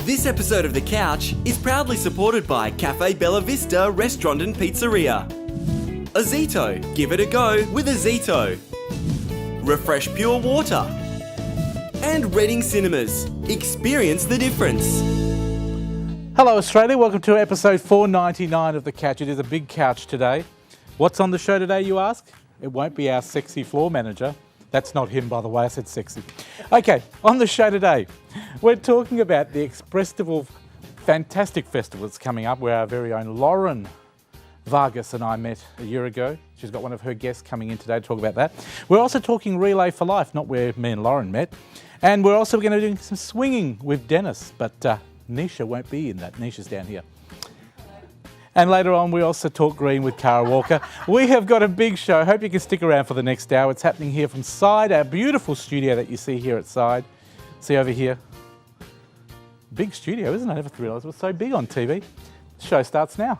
This episode of The Couch is proudly supported by Cafe Bella Vista Restaurant and Pizzeria. Azito, give it a go with Azito. Refresh Pure Water. And Reading Cinemas, experience the difference. Hello Australia, welcome to episode 499 of The Couch. It is a big couch today. What's on the show today, you ask? It won't be our sexy floor manager. That's not him, by the way, I said sexy. Okay, on the show today, we're talking about the Expresstival fantastic festival that's coming up, where our very own Lauren Vargas and I met a year ago. She's got one of her guests coming in today to talk about that. We're also talking Relay for Life, not where me and Lauren met. And we're also going to do some swinging with Dennis, but Neesha won't be in that. Neesha's down here. And later on, we also talk green with Cara Walker. We have got a big show. Hope you can stick around for the next hour. It's happening here from Side, our beautiful studio that you see here at Side. See over here. Big studio, isn't it? I never realised it was so big on TV. The show starts now.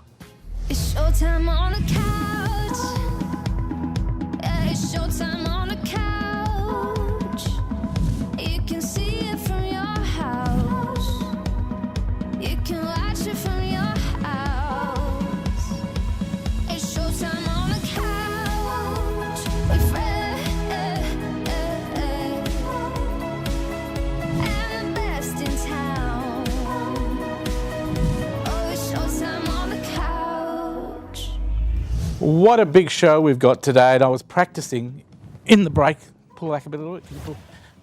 It's showtime on the couch. Yeah, it's showtime on the couch. You can see it from your house. You can watch it from your house. It's showtime on the couch with Fred and the best in town. Oh, it's showtime on the couch. What a big show we've got today. And I was practicing in the break. Pull back a bit of it. Can you pull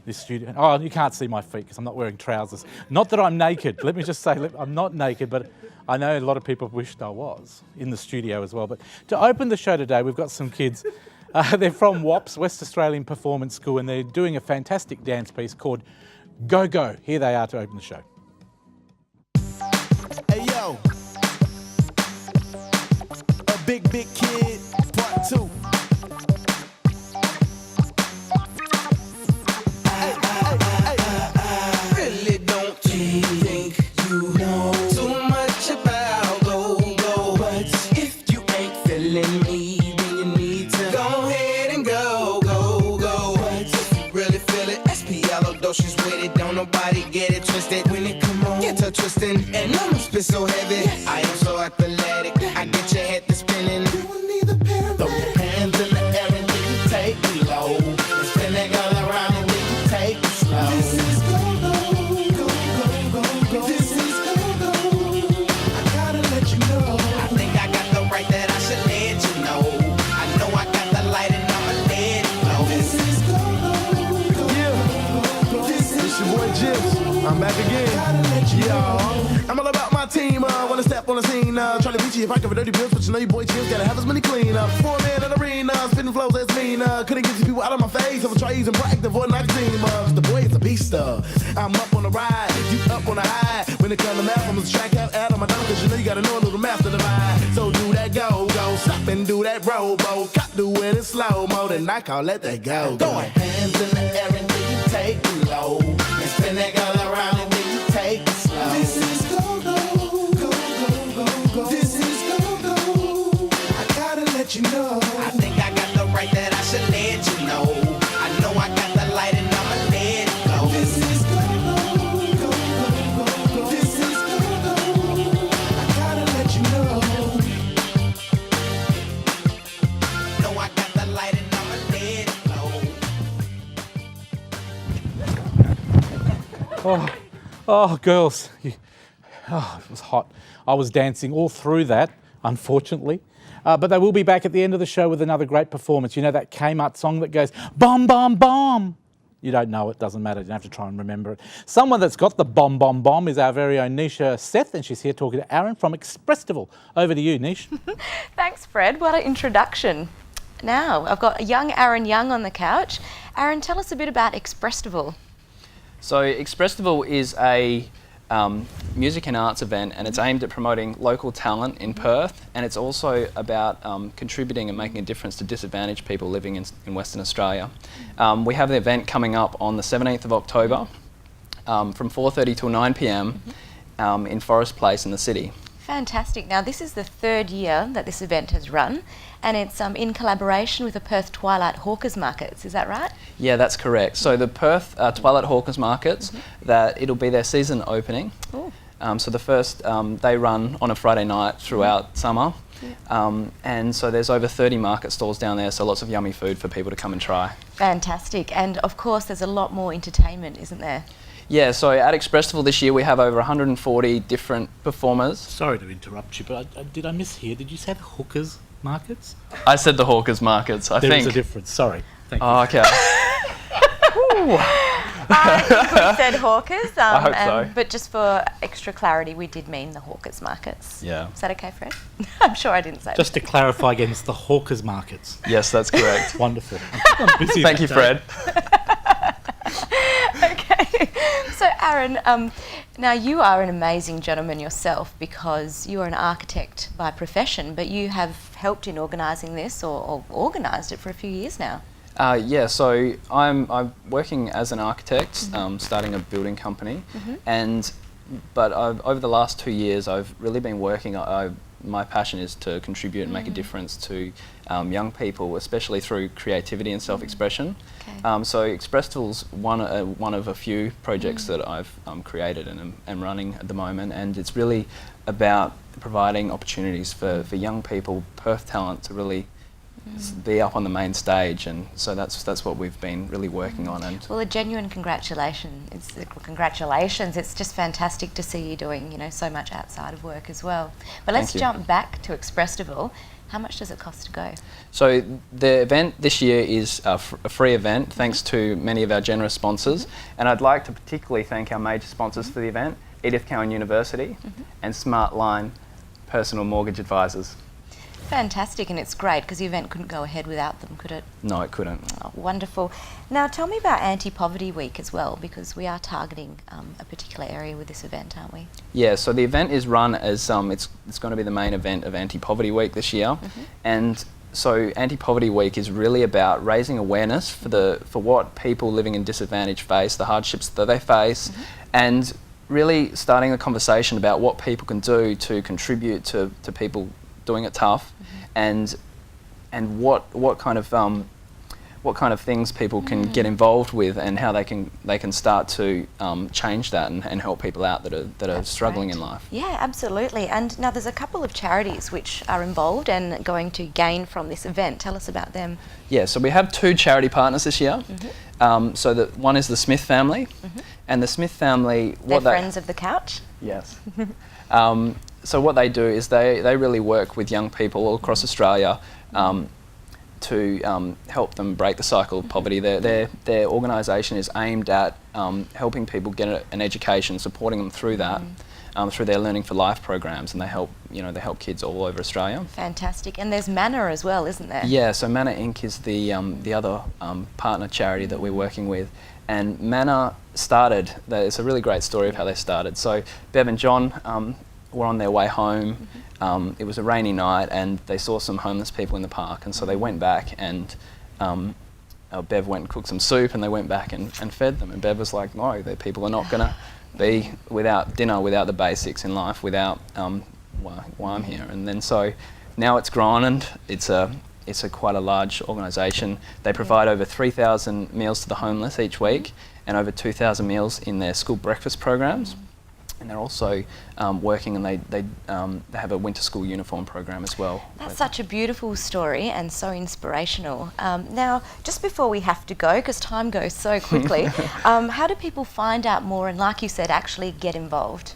this studio? Oh, you can't see my feet because I'm not wearing trousers. Not that I'm naked. Let me just say, I'm not naked, but I know a lot of people wished I was in the studio as well. But to open the show today, we've got some kids. They're from WAPS, West Australian Performance School, and they're doing a fantastic dance piece called Go Go. Here they are to open the show. Hey yo, a big kid, part 2. Really don't think you know too much about go, but if you ain't feeling me, then you need to go ahead and go. But if you really feel it, SPL, though she's with it, don't nobody get it twisted. When it come on, get her twisting, and I'ma spit so heavy, I am so athletic, I get your head to spinning. Throw your hands in the air and then you take it low, and spin that girl around and then you take it slow. This is go. This is go. I gotta let you know. I think I got the right that I should let you know. I know I got the light and I'ma let it glow. This is go. Yeah. This is your boy Jips. I'm back again. I'm all about my team. Wanna step on the scene. Trying to reach you if I cover dirty bills, but you know your boy Jips gotta have his money clean. 4 man in the arena, spitting flows that's mean. Couldn't get these people out of my face. I'm trying using proactive or not team. The boy is a beast. I'm up on the ride, you up on the high. When it comes to math, I'm gonna track out of my dome, cause you know you gotta know a little math to divide. So do that go, stop and do that robo. Cop do it in slow mo, then I call let that go. Throw your hands in the air and then you take it low, and spin that girl around and then you take it slow. This is go. This is go. I gotta let you know. I think I got the right that I should let you know. I know I got the light and I'ma let it go. This is go. This is go. I gotta let you know. Know I got the light and I'ma let it go. Oh, girls. It was hot. I was dancing all through that, unfortunately. But they will be back at the end of the show with another great performance. You know that Kmart song that goes, bomb, bomb, bomb? You don't know it, doesn't matter. You don't have to try and remember it. Someone that's got the bomb, bomb, bomb is our very own Neesha Seth, and she's here talking to Aaron from Expresstival. Over to you, Neesh. Thanks, Fred. What an introduction. Now, I've got a young Aaron Young on the couch. Aaron, tell us a bit about Expresstival. So Expressival is a music and arts event, and it's aimed at promoting local talent in Perth, and it's also about contributing and making a difference to disadvantaged people living in Western Australia. We have the event coming up on the 17th of October from 4:30 till 9 p.m. In Forrest Place in the city. Fantastic. Now, this is the third year that this event has run, and it's in collaboration with the Perth Twilight Hawkers Markets. Is that right? Yeah, that's correct. So the Perth Twilight Hawkers Markets, that it'll be their season opening. Ooh. So the first, they run on a Friday night throughout summer. And so there's over 30 market stalls down there, so lots of yummy food for people to come and try. Fantastic. And of course, there's a lot more entertainment, isn't there? Yeah, so at Expresstival this year we have over 140 different performers. Sorry to interrupt you, but did I mishear? Did you say the hookers markets? I said the Hawkers Markets, I think. There is a difference. Sorry. Thank you. Oh, okay. I think we said hawkers. I hope so. But just for extra clarity, we did mean the hawkers markets. Yeah. Is that okay, Fred? I'm sure I didn't say Just to clarify again, it's the hawkers markets. Yes, that's correct. Wonderful. I'm busy Thank that you, day. Fred. Okay. So, Aaron, now you are an amazing gentleman yourself because you are an architect by profession, but you have helped in organising this or organised it for a few years now. Yeah, so I'm working as an architect, starting a building company, but over the last 2 years I've really been working. My passion is to contribute and make a difference to young people, especially through creativity and self-expression. Okay. So Expressival's one of a few projects that I've created and am running at the moment, and it's really about providing opportunities for young people, Perth talent, to really be up on the main stage, and so that's what we've been really working on. And well, a genuine congratulations. It's just fantastic to see you doing, so much outside of work as well. But let's jump back to Expresstival. How much does it cost to go? So the event this year is a free event, thanks to many of our generous sponsors, and I'd like to particularly thank our major sponsors for the event, Edith Cowan University and Smartline Personal Mortgage Advisors. Fantastic, and it's great because the event couldn't go ahead without them, could it? No, it couldn't. Oh, wonderful. Now tell me about Anti-Poverty Week as well, because we are targeting a particular area with this event, aren't we? Yeah, so the event is run as, it's going to be the main event of Anti-Poverty Week this year, and so Anti-Poverty Week is really about raising awareness for what people living in disadvantage face, the hardships that they face, and really starting a conversation about what people can do to contribute to people doing it tough, and what kind of things people can get involved with, and how they can start to change that and help people out that are struggling in life. Yeah, absolutely. And now there's a couple of charities which are involved and going to gain from this event. Tell us about them. Yeah, so we have 2 charity partners this year. So one is the Smith family, and the Smith family, They're friends of the couch. Yes. So what they do is they really work with young people all across Australia to help them break the cycle of poverty. Their organisation is aimed at helping people get an education, supporting them through that, through their Learning for Life programs, and they help kids all over Australia. Fantastic. And there's Manna as well, isn't there? Yeah, so Manna Inc. is the other partner charity that we're working with. And Manna started, it's a really great story of how they started. So Bev and John were on their way home. It was a rainy night and they saw some homeless people in the park, and so they went back and Bev went and cooked some soup, and they went back and fed them, and Bev was like, no, the people are not going to be without dinner, without the basics in life, without why I'm here. And then so now it's grown, and it's a quite a large organisation. They provide over 3,000 meals to the homeless each week, and over 2,000 meals in their school breakfast programs. And they're also working, and they have a winter school uniform program as well. That's such a beautiful story and so inspirational. Now, just before we have to go, because time goes so quickly, how do people find out more and, like you said, actually get involved?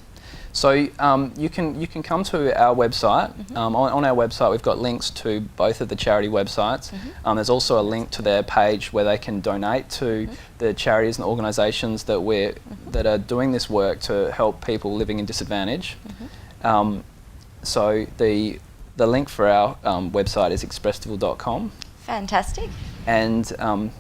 So you can come to our website. On our website we've got links to both of the charity websites. There's also a link to their page where they can donate to the charities and organisations that are doing this work to help people living in disadvantage. So the link for our website is expressival.com. Fantastic. And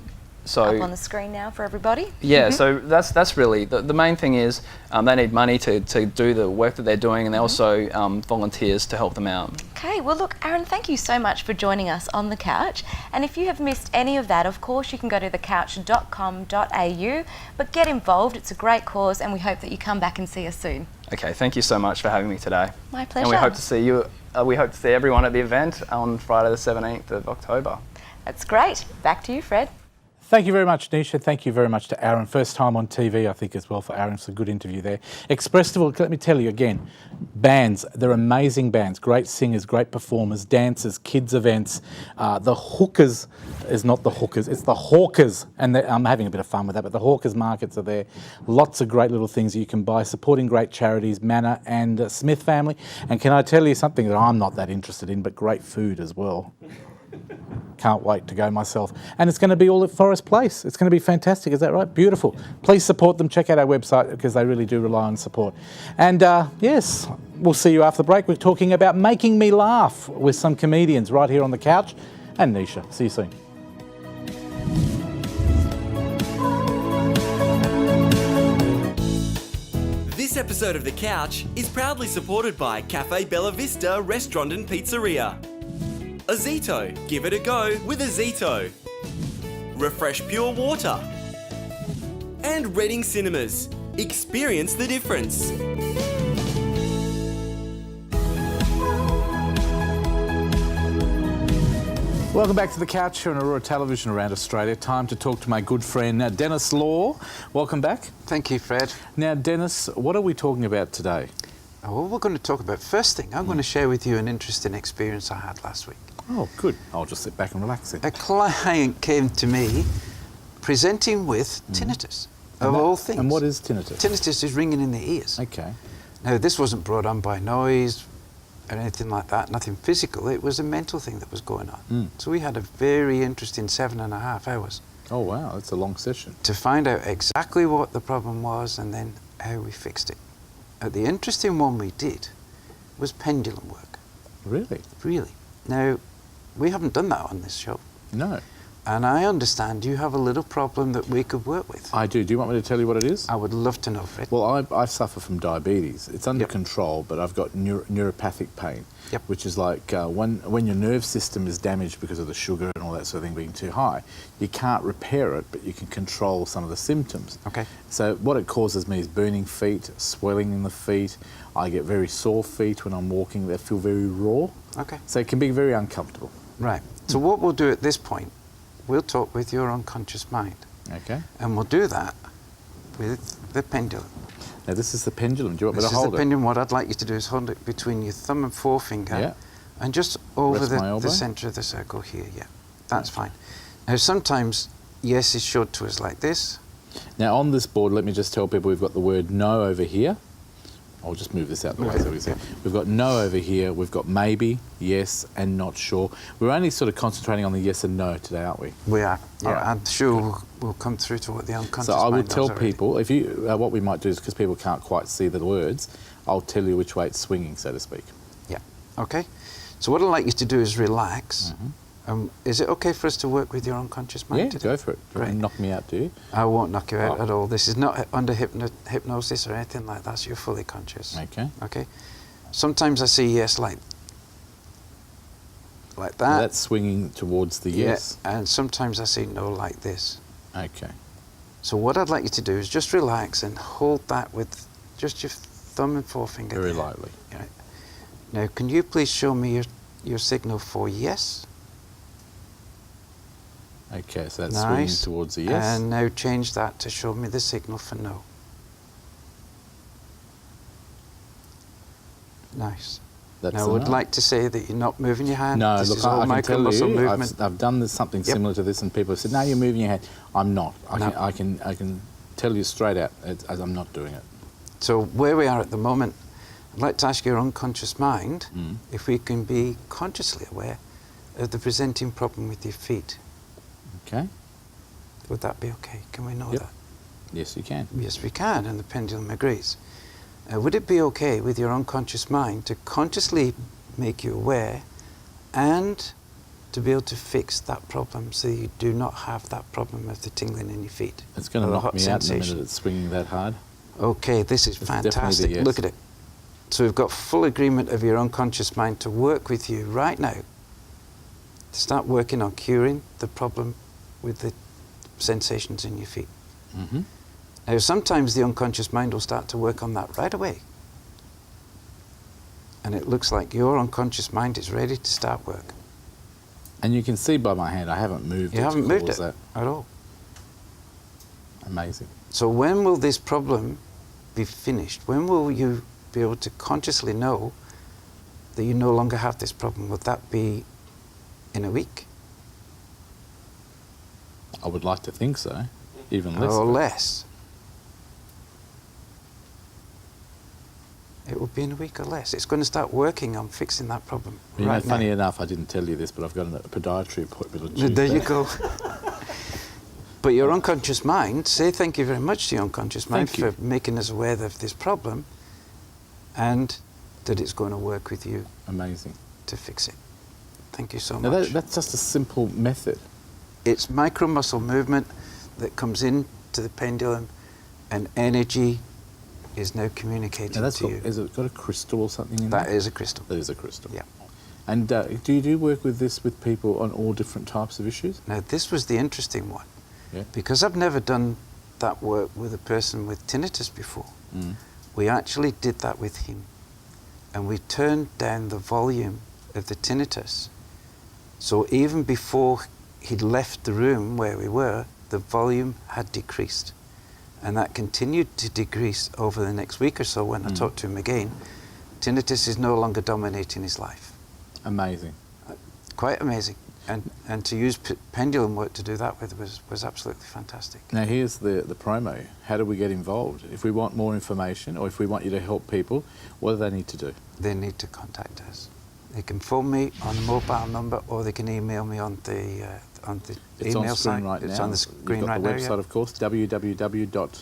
So up on the screen now for everybody. yeah, so that's really the main thing is they need money to do the work that they're doing, and they also volunteers to help them out. Okay, well look, Aaron, thank you so much for joining us on The Couch. And if you have missed any of that, of course, you can go to thecouch.com.au, but get involved. It's a great cause, and we hope that you come back and see us soon. Okay, thank you so much for having me today. My pleasure. And we hope to see you. We hope to see everyone at the event on Friday the 17th of October. That's great. Back to you, Fred. Thank you very much, Neesha. Thank you very much to Aaron. First time on TV, I think, as well for Aaron. It's a good interview there. Expressival, let me tell you again, bands, they're amazing bands, great singers, great performers, dancers, kids events. The Hookers is not the Hookers, it's the Hawkers. And I'm having a bit of fun with that, but the Hawkers markets are there. Lots of great little things that you can buy, supporting great charities, Manor and Smith family. And can I tell you something that I'm not that interested in, but great food as well. Can't wait to go myself. And it's going to be all at Forrest Place. It's going to be fantastic. Is that right? Beautiful. Please support them. Check out our website because they really do rely on support. And yes, we'll see you after the break. We're talking about making me laugh with some comedians right here on The Couch. And Neesha. See you soon. This episode of The Couch is proudly supported by Cafe Bella Vista Restaurant and Pizzeria. Azito, give it a go with Azito. Refresh Pure Water. And Reading Cinemas, experience the difference. Welcome back to The Couch here on Aurora Television around Australia. Time to talk to my good friend Dennis Law. Welcome back. Thank you, Fred. Now, Dennis, what are we talking about today? Well, we're going to talk about, first thing, I'm going to share with you an interesting experience I had last week. Oh, good. I'll just sit back and relax then. A client came to me presenting with tinnitus, of all things. And what is tinnitus? Tinnitus is ringing in the ears. Okay. Now, this wasn't brought on by noise or anything like that, nothing physical. It was a mental thing that was going on. So we had a very interesting 7.5 hours. Oh, wow. That's a long session. To find out exactly what the problem was and then how we fixed it. The interesting one we did was pendulum work. Really? Really. Now, we haven't done that on this show. No. And I understand you have a little problem that we could work with. I do. Do you want me to tell you what it is? I would love to know, Fred. Well, I suffer from diabetes. It's under Yep. control, but I've got neuropathic pain, Yep. which is like when your nerve system is damaged because of the sugar and all that sort of thing being too high, you can't repair it, but you can control some of the symptoms. Okay. So what it causes me is burning feet, swelling in the feet. I get very sore feet when I'm walking. They feel very raw. Okay. So it can be very uncomfortable. Right. So what we'll do at this point, we'll talk with your unconscious mind. Okay. And we'll do that with the pendulum. Now this is the pendulum. Do you want me This to is hold the it? pendulum. What I'd like you to do is hold it between your thumb and forefinger. Yeah. And just over Rest my elbow. the centre of the circle here. Yeah. That's fine. Now sometimes yes is showed to us like this. Now on this board, let me just tell people we've got the word no over here. I'll just move this out the way so we see. We've got no over here, we've got maybe, yes, and not sure. We're only sort of concentrating on the yes and no today, aren't we? We are. Yeah. All right. I'm sure we'll come through to what the unconscious So I mind will does tell already. people, if you, what we might do is, because people can't quite see the words, I'll tell you which way it's swinging, so to speak. Yeah. Okay. So what I'd like you to do is relax. Is it okay for us to work with your unconscious mind Yeah, today? go for it. Don't Great. knock me out, do you? I won't knock you out Oh. at all. This is not under hypnosis or anything like that. So you're fully conscious. Okay. Okay. Sometimes I see yes like Now that. that's swinging towards the yes. Yeah, and sometimes I see no like this. Okay. So what I'd like you to do is just relax and hold that with just your thumb and forefinger. Very there. lightly. Right. Now, can you please show me your signal for yes? Okay, so that's swinging Nice. towards the yes. And now change that to show me the signal for no. Nice. That's Now, I the would no. like to say that you're not moving your hand. No, this look, is all I can micro tell muscle you, movement. I've done this, something Yep. similar to this, and people have said, "No, you're moving your hand." I'm not. No. I can tell you straight out, as I'm not doing it. So where we are at the moment, I'd like to ask your unconscious mind Mm. if we can be consciously aware of the presenting problem with your feet. Okay. Would that be okay? Can we know Yep. that? Yes, you can. Yes, we can, and the pendulum agrees. Would it be okay with your unconscious mind to consciously make you aware and to be able to fix that problem so you do not have that problem of the tingling in your feet. It's going or to the knock hot me out in a sensation. minute. It's swinging that hard. Okay, this is It's definitely the fantastic. yes. Look at it. So we've got full agreement of your unconscious mind to work with you right now to start working on curing the problem with the sensations in your feet. Mm-hmm. Now, sometimes the unconscious mind will start to work on that right away. And it looks like your unconscious mind is ready to start work. And you can see by my hand, I haven't moved You it haven't to moved cause it that. at all. Amazing. So when will this problem be finished? When will you be able to consciously know that you no longer have this problem? Would that be in a week? I would like to think so. Even less. Or but- less? It will be in a week or less. It's going to start working on fixing that problem You right know, funny now. enough, I didn't tell you this, but I've got a podiatry appointment on Tuesday. There you go. But your unconscious mind, say thank you very much to your unconscious mind Thank you. for making us aware of this problem and that it's going to work with you Amazing. to fix it. Thank you so Now much. that's just a simple method. It's micro muscle movement that comes into the pendulum and energy is now communicating Now that's to you. has it got a crystal or something in That there? is a crystal. That is a crystal. Yeah. And do you do work with this with people on all different types of issues? Now this was the interesting one. Yeah. Because I've never done that work with a person with tinnitus before. Mm. We actually did that with him. And we turned down the volume of the tinnitus. So even before he'd left the room where we were, the volume had decreased. And that continued to decrease over the next week or so when I talked to him again. Tinnitus is no longer dominating his life. Amazing. Quite amazing. And to use pendulum work to do that with was absolutely fantastic. Now here's the promo. How do we get involved? If we want more information or if we want you to help people, what do they need to do? They need to contact us. They can phone me on a mobile number or they can email me on the It's email on screen site. right now. It's on the You've screen got right the now. website, of course, www.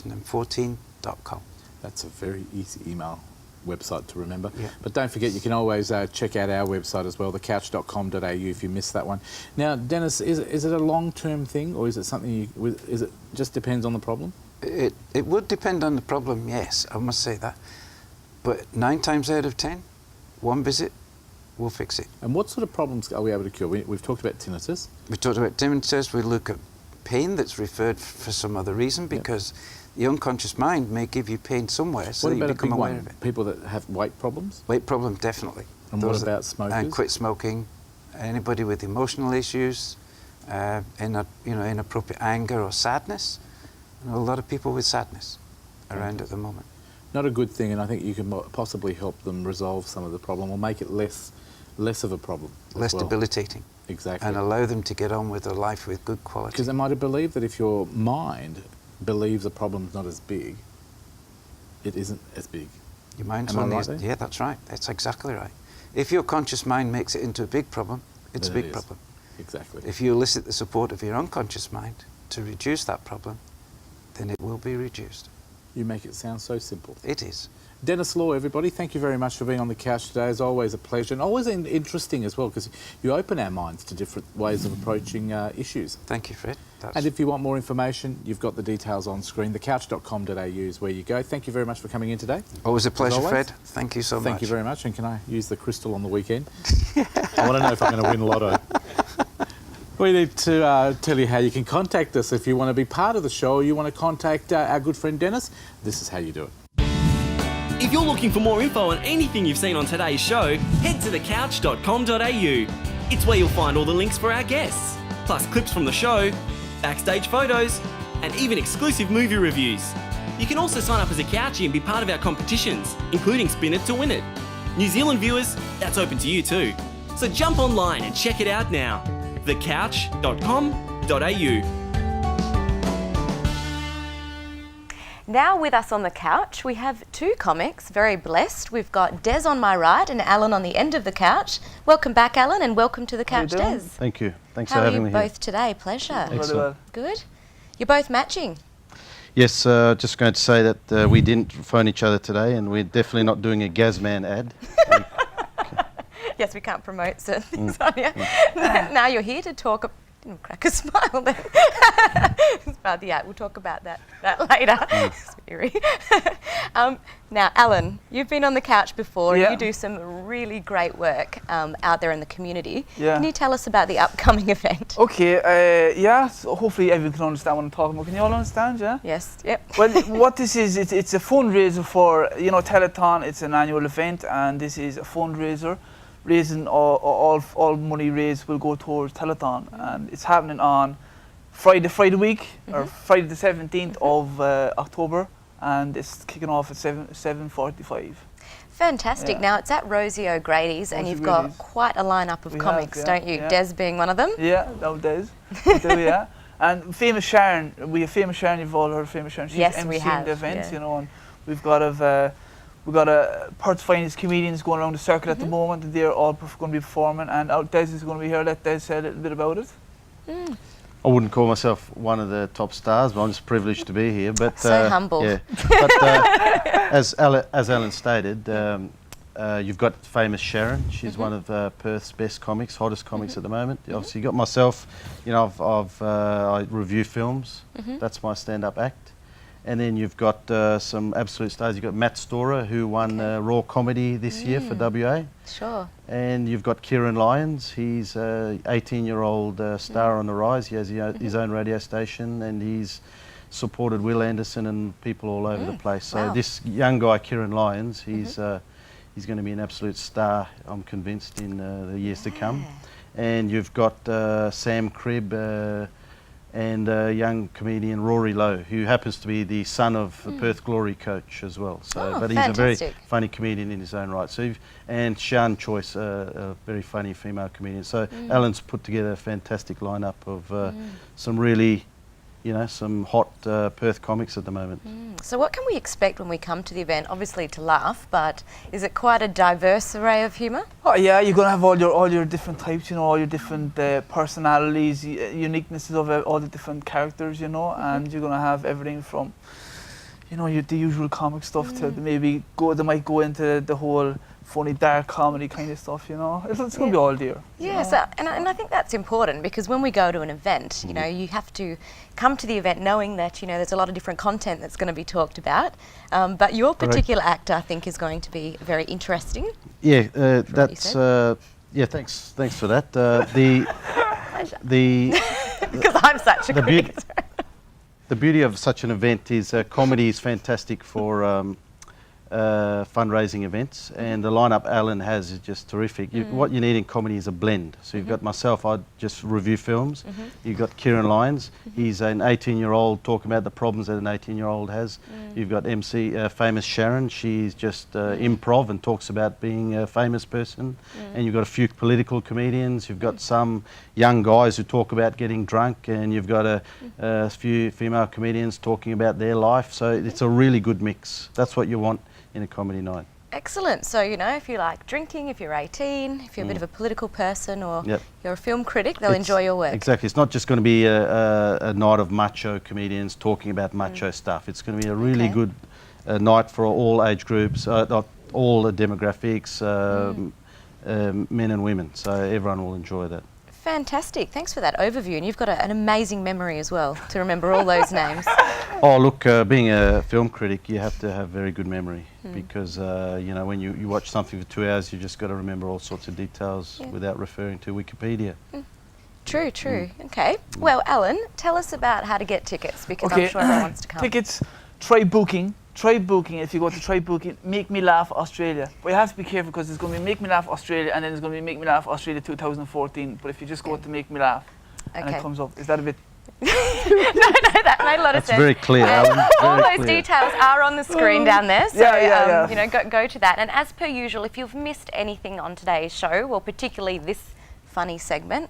pro-tech.energy2014.com. That's a very easy email website to remember. Yeah. But don't forget, you can always check out our website as well, thecouch.com.au, if you missed that one. Now, Dennis, is it a long-term thing, or is it something is it just depends on the problem? It would depend on the problem, yes, I must say that. But 9 times out of 10, one visit will fix it. And what sort of problems are we able to cure? We've talked about tinnitus. We talked about tinnitus, we look at pain that's referred for some other reason because the unconscious mind may give you pain somewhere so What that you about a become big aware one? of it. People that have weight problems? Weight problem, definitely. And what about smokers? And quit smoking. Anybody with emotional issues, inappropriate anger or sadness. I know a lot of people with sadness around at the moment. Not a good thing, and I think you can possibly help them resolve some of the problem or make it less of a problem. as Less well. debilitating. Exactly. And allow them to get on with their life with good quality. Because am I to believe that if your mind believes a problem's not as big, it isn't as big? Your mind's Am I only right there? yeah, that's right. That's exactly right. If your conscious mind makes it into a big problem, it's Then a it big is. problem. Exactly. If you elicit the support of your unconscious mind to reduce that problem, then it will be reduced. You make it sound so simple. It is. Dennis Law, everybody, thank you very much for being on the couch today. It's always a pleasure and always interesting as well because you open our minds to different ways of approaching issues. Thank you, Fred. That's And if you want more information, you've got the details on screen. Thecouch.com.au is where you go. Thank you very much for coming in today. always a pleasure, always. Fred. Thank you so much. Thank you very much. And can I use the crystal on the weekend? I want to know if I'm going to win lotto. We need to tell you how you can contact us if you want to be part of the show or you want to contact our good friend Dennis. This is how you do it. If you're looking for more info on anything you've seen on today's show, head to thecouch.com.au. It's where you'll find all the links for our guests, plus clips from the show, backstage photos, and even exclusive movie reviews. You can also sign up as a couchie and be part of our competitions, including Spin It to Win It. New Zealand viewers, that's open to you too. So jump online and check it out now. thecouch.com.au. Now with us on the couch, we have two comics, very blessed. We've got Des on my right and Alan on the end of the couch. Welcome back, Alan, and welcome to the couch, Des. Thank you. Thanks How for are having you me both here. today? Pleasure. Excellent. Good. You're both matching. Yes, just going to say that we didn't phone each other today, and we're definitely not doing a Gazman ad. Yes, we can't promote certain things on here. Now you're here to talk. Crack a smile then. We'll talk about that later. It's eerie. Now, Alan, you've been on the couch before. Yeah. You do some really great work out there in the community. Yeah. Can you tell us about the upcoming event? Okay, yeah, so hopefully everyone can understand what I'm talking about. Can you all understand, yeah? Yes, yep. Well, what this is, it's a fundraiser for, Telethon. It's an annual event, and this is a fundraiser. Raising all money raised will go towards Telethon, and it's happening on Friday week, or Friday the 17th of October, and it's kicking off at 7:45. Fantastic. Yeah. Now, it's at Rosie O'Grady's, and Rosie you've got O'Grady's. quite a lineup of We comics, have, yeah, don't you? yeah. Des being one of them. Yeah, nowadays. We do, yeah. And Famous Sharon, you've all heard of Famous Sharon. She's Yes, emceeing we have, the events, yeah. and we've got a Perth finest comedians going around the circuit at the moment, and they're all going to be performing, and Des is going to be here. Let Des say a little bit about it. I wouldn't call myself one of the top stars, but I'm just privileged to be here. But So humble. Yeah. But as Alan stated, you've got Famous Sharon. She's one of Perth's best comics, hottest comics at the moment. Obviously, you got myself. I review films. That's my stand-up act. And then you've got some absolute stars. You've got Matt Storer, who won Raw Comedy this year for WA. Sure. And you've got Kieran Lyons. He's an 18-year-old star on the rise. He has his own radio station, and he's supported Will Anderson and people all over the place. So this young guy, Kieran Lyons, he's going to be an absolute star, I'm convinced, in the years to come. And you've got Sam Cribb, and a young comedian, Rory Lowe, who happens to be the son of the Perth Glory coach as well. So, but he's a very funny comedian in his own right. So, and Sian Choice, a very funny female comedian. So Alan's put together a fantastic lineup of some really, some hot Perth comics at the moment. So what can we expect when we come to the event? Obviously to laugh, but is it quite a diverse array of humour? Oh yeah, you're gonna have all your different types, all your different personalities, uniquenesses of all the different characters, and you're gonna have everything from, the usual comic stuff to maybe they might go into the whole funny dark comedy kind of stuff, It's gonna be all there. Yeah, so, and I think that's important, because when we go to an event, you have to come to the event knowing that, there's a lot of different content that's going to be talked about. But your particular act, I think, is going to be very interesting. Yeah, that's, thanks for that. Because I'm such a critic. The beauty of such an event is comedy is fantastic for fundraising events, and the lineup Alan has is just terrific. What you need in comedy is a blend. So you've got myself, I just review films. You've got Kieran Lyons, he's an 18-year-old talking about the problems that an 18-year-old has. You've got Famous Sharon, she's just improv and talks about being a famous person. And you've got a few political comedians, you've got some young guys who talk about getting drunk, and you've got a few female comedians talking about their life. So it's a really good mix. That's what you want in a comedy night. Excellent. So, if you like drinking, if you're 18, if you're a bit of a political person, or you're a film critic, they'll enjoy your work. Exactly. It's not just going to be a night of macho comedians talking about macho stuff. It's going to be a really good night for all age groups, all the demographics, men and women. So everyone will enjoy that. Fantastic. Thanks for that overview. And you've got an amazing memory as well to remember all those names. Oh, look, being a film critic, you have to have very good memory because, when you watch something for 2 hours, you've just got to remember all sorts of details without referring to Wikipedia. True. Okay. Well, Alan, tell us about how to get tickets, because I'm sure everyone wants to come. Tickets, try booking. If you go to Try Booking, Make Me Laugh Australia. But you have to be careful, because there's going to be Make Me Laugh Australia, and then there's going to be Make Me Laugh Australia 2014. But if you just go to Make Me Laugh, and it comes up, is that a bit... No, that made a lot of sense. That's very clear, Alan. All those details are on the screen down there, so go to that. And as per usual, if you've missed anything on today's show, well, particularly this funny segment,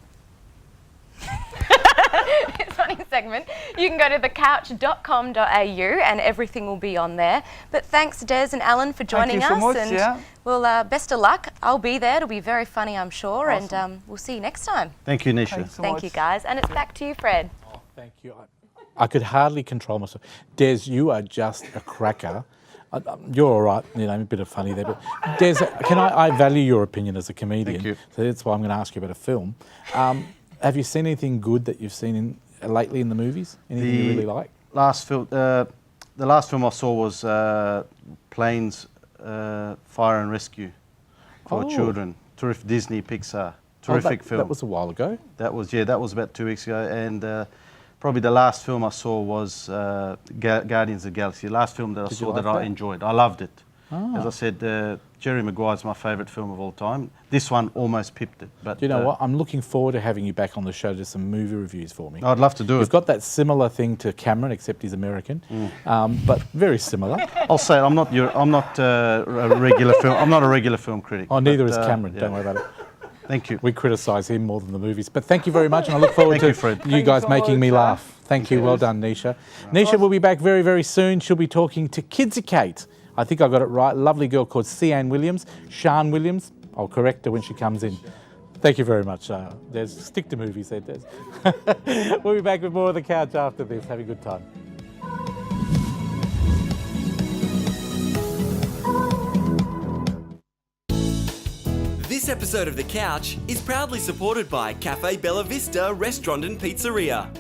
you can go to thecouch.com.au and everything will be on there. But thanks, Des and Alan, for joining us. Thank you so much, well, best of luck. I'll be there. It'll be very funny, I'm sure. Awesome. And we'll see you next time. Thank you, Nisha. Thanks so Thank much. you, guys. And it's back to you, Fred. Thank you. I could hardly control myself. Des, you are just a cracker. You're all right, you know, a bit of funny there, but Des, I value your opinion as a comedian. Thank you. So that's why I'm going to ask you about a film. Have you seen anything good that you've seen lately in the movies? Anything you really like? The last film I saw was Planes, Fire and Rescue for children. Terrific Disney Pixar. Terrific film. That was a while ago. That was about 2 weeks ago, and probably the last film I saw was Guardians of the Galaxy. The last film that I saw that I enjoyed. I loved it. As I said, Jerry Maguire's my favourite film of all time. This one almost pipped it. But Do you know what? I'm looking forward to having you back on the show to do some movie reviews for me. I'd love to do it. You've got that similar thing to Cameron, except he's American, but very similar. I'll say it, I'm not a regular film. I'm not a regular film critic. Oh, neither is Cameron. yeah. Don't worry about it. Thank you. We criticise him more than the movies. But thank you very much, and I look forward to you guys making me laugh. Thank you. Well done, Neesha. Neesha will be back very, very soon. She'll be talking to Kidzucate. I think I got it right. Lovely girl called Sian Williams. Sian Williams. I'll correct her when she comes in. Thank you very much. Des. Stick to movies there, Des. We'll be back with more of The Couch after this. Have a good time. This episode of The Couch is proudly supported by Cafe Bella Vista Restaurant and Pizzeria.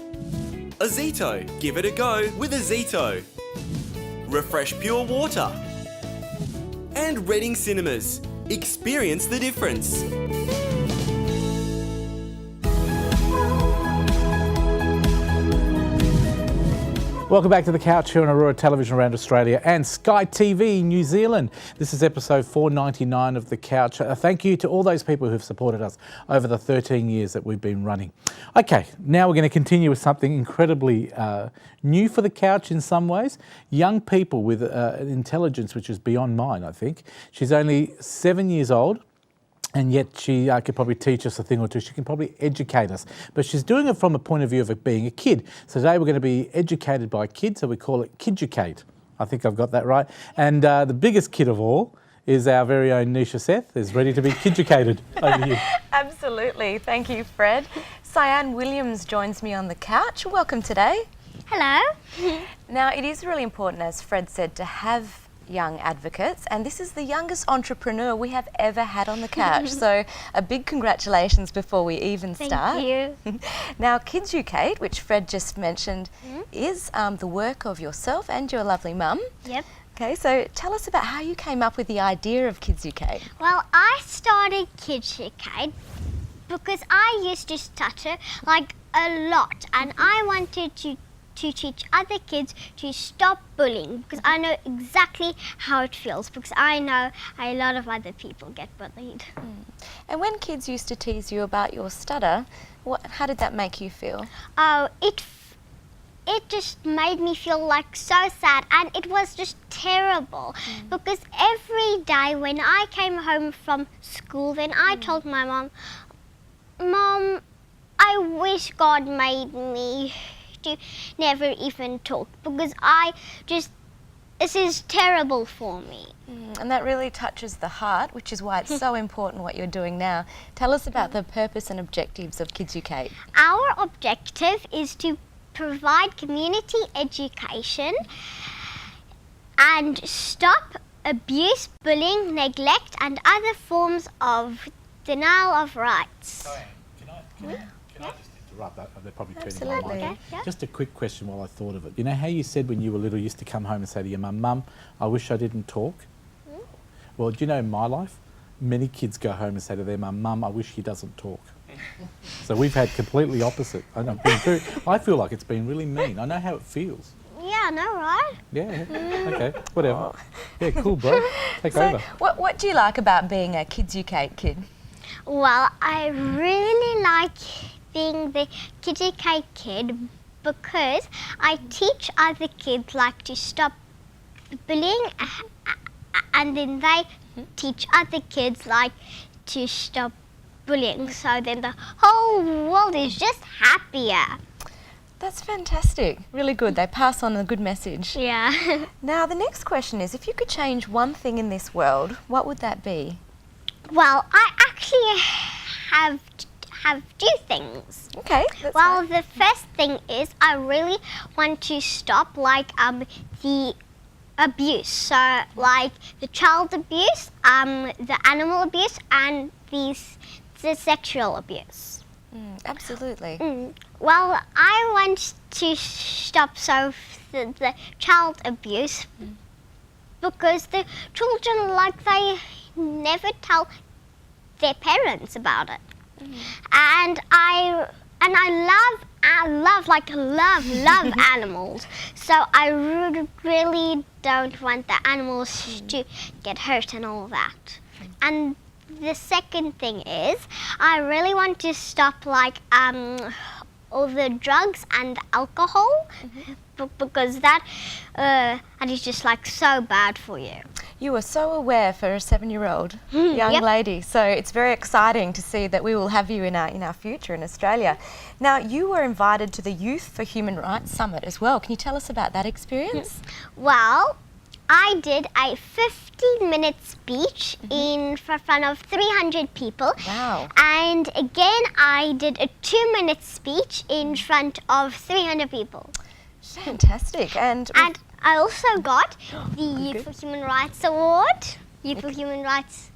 Azito, give it a go with Azito. Refresh Pure Water. And Reading Cinemas, experience the difference. Welcome back to The Couch here on Aurora Television around Australia and Sky TV New Zealand. This is episode 499 of The Couch. Thank you to all those people who've supported us over the 13 years that we've been running. Okay, now we're going to continue with something incredibly new for The Couch in some ways. Young people with an intelligence which is beyond mine, I think. She's only 7 years old. And yet she could probably teach us a thing or two. She can probably educate us. But she's doing it from a point of view of it being a kid. So today we're going to be educated by kids, so we call it Kidzucate. I think I've got that right. And the biggest kid of all is our very own Neesha Seth, is ready to be Kidzucated. Over to you. Absolutely. Thank you, Fred. Sian Williams joins me on The Couch. Welcome today. Hello. Now, it is really important, as Fred said, to have young advocates, and this is the youngest entrepreneur we have ever had on The Couch. So a big congratulations before we even start. Thank you. Now, Kidzucate, which Fred just mentioned, is the work of yourself and your lovely mum. Yep. Okay, so tell us about how you came up with the idea of Kidzucate. Well, I started Kidzucate because I used to stutter like a lot, and I wanted to teach other kids to stop bullying, because I know exactly how it feels, because I know a lot of other people get bullied. And when kids used to tease you about your stutter, how did that make you feel? Oh, it just made me feel like so sad, and it was just terrible, because every day when I came home from school, then I told my Mom, I wish God made me to never even talk, because this is terrible for me. And that really touches the heart, which is why it's so important what you're doing now. Tell us about the purpose and objectives of Kidzucate. Our objective is to provide community education and stop abuse, bullying, neglect and other forms of denial of rights. Can I just interrupt that? They're probably turning my Absolutely. mind. Okay, yeah. Just a quick question while I thought of it. You know how you said when you were little you used to come home and say to your mum, I wish I didn't talk? Well, do you know in my life, many kids go home and say to their mum, I wish he doesn't talk. So we've had completely opposite. I feel like it's been really mean. I know how it feels. Yeah, I know, right? Yeah, okay, whatever. Yeah, cool, bro. Take over. What do you like about being a Kidzucate kid? Well, I really like being the Kidzucate kid because I teach other kids like to stop bullying, and then they teach other kids like to stop bullying. So then the whole world is just happier. That's fantastic. Really good. They pass on a good message. Yeah. Now, the next question is, if you could change one thing in this world, what would that be? Well, I actually have two things. Okay. That's Well, fine. the first thing is I really want to stop the abuse. So like the child abuse, the animal abuse, and the sexual abuse. Absolutely. Well, I want to stop the child abuse because the children they never tell their parents about it, and I love animals. So I really don't want the animals to get hurt and all that. And the second thing is I really want to stop all the drugs and alcohol because that is just so bad for you. You are so aware for a 7-year-old young Yep. lady, so it's very exciting to see that we will have you in our future in Australia. Now, you were invited to the Youth for Human Rights Summit as well. Can you tell us about that experience? Well, I did a 15-minute speech in front of 300 people. Wow. And again, I did a 2-minute speech in front of 300 people. Fantastic. And I also got the Youth for Human Rights Award, Youth for Human Rights